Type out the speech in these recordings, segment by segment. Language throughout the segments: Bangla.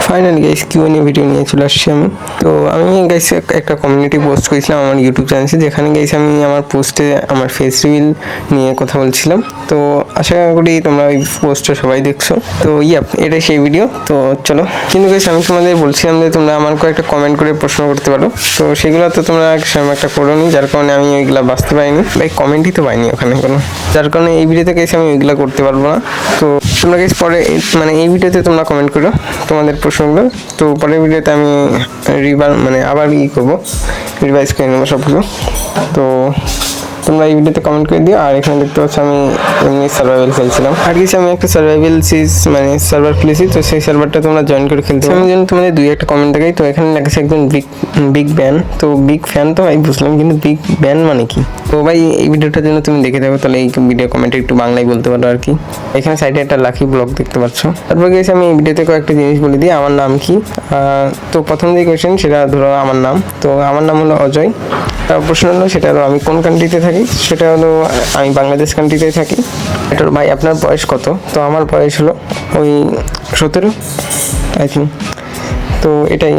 ফাইনালি গাইস কিউএনএ ভিডিও নিয়ে চলে আসছি আমি। তো আমি গাইস একটা কমিউনিটি পোস্ট করেছিলাম আমার ইউটিউব চ্যানেলে, যেখানে গাইস আমি আমার পোস্টে আমার ফেস রিভিল নিয়ে কথা বলছিলাম। তো আশা করি তোমরা ওই পোস্টটা সবাই দেখছো। তো এটাই সেই ভিডিও। তো চলো, কিন্তু গাইস আমি তোমাদের বলছিলাম যে তোমরা আমার কয়েকটা কমেন্ট করে প্রশ্ন করতে পারো। তো সেগুলো তো তোমরা সেরকম একটা করোনি, যার কারণে আমি ওইগুলো বাঁচতে পারিনি, ভাই কমেন্টই তো পাইনি ওখানে কোনো, যার কারণে এই ভিডিওতে গাইস আমি ওইগুলো করতে পারবো না। তো তোমরা গাইস পরে মানে এই ভিডিওতে তোমরা কমেন্ট করো তোমাদের প্রশ্নগুলো। তো পরের ভিডিওতে আমি আবার করবো, রিভাইজ করে নেবো সবগুলো। তো তোমরা এই ভিডিওতে কমেন্ট করে দিও। আর এখানে দেখতে পাচ্ছ আমি এমনি সার্ভাইভাল খেলছিলাম, আর কিছু আমি একটা সার্ভাইভাল সার্ভার খুলেছি। তো সেই সার্ভারটা তোমরা জয়েন করে খেলতে, আমি যেন তোমাদের দুই একটা কমেন্ট দেখাই। তো এখানে লেখা একজন বিগ ব্যান। তো বিগ ফ্যান তো ভাই বুঝলাম, কিন্তু বিগ ব্যান মানে কি? তো ভাই এই ভিডিওটার জন্য তুমি দেখে থাকো, তাহলে এই ভিডিও কমেন্টে একটু বাংলায় বলতে পারো আর কি। এখানে সাইডে একটা লাকি ব্লগ দেখতে পাচ্ছ। তারপর গেছি আমি এই ভিডিওতে কয়েকটা জিনিস বলে দিই। আমার নাম কি? তো প্রথম যে কোয়েশ্চেন সেটা ধরো আমার নাম। তো আমার নাম হলো অজয়। প্রশ্ন হলো সেটা হলো আমি কোন কান্ট্রিতে থাকি? সেটা হলো আমি বাংলাদেশ কান্ট্রিতেই থাকি। এটা ভাই আপনার বয়স কত? তো আমার বয়স হলো ওই 17 আই থিঙ্ক। তো এটাই।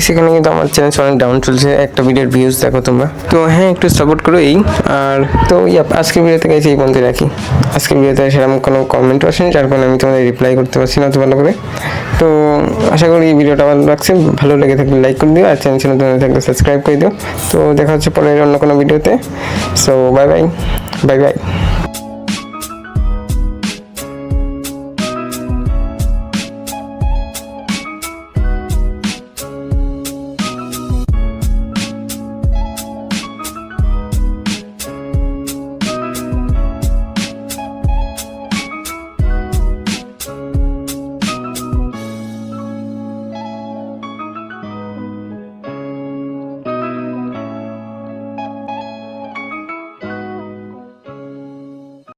সেখানে কিন্তু আমার চ্যানেল অনেক ডাউন চলছে, একটা ভিডিওর ভিউজ দেখো তোমরা। তো হ্যাঁ, একটু সাপোর্ট করো এই। আর তো আজকের ভিডিওতে গেছি এই বলতে রাখি। আজকের ভিডিওতে সেরকম কোনো কমেন্টও আসেনি, যার কারণে আমি তোমাদের রিপ্লাই করতে পারছি না অত ভালো করে। তো আশা করি এই ভিডিওটা ভালো লাগছে, ভালো লেগে থাকলে লাইক করে দিও, আর চ্যানেল নতুন থাকলে সাবস্ক্রাইব করে দিও। তো দেখা হচ্ছে পরের অন্য কোনো ভিডিওতে। So bye bye.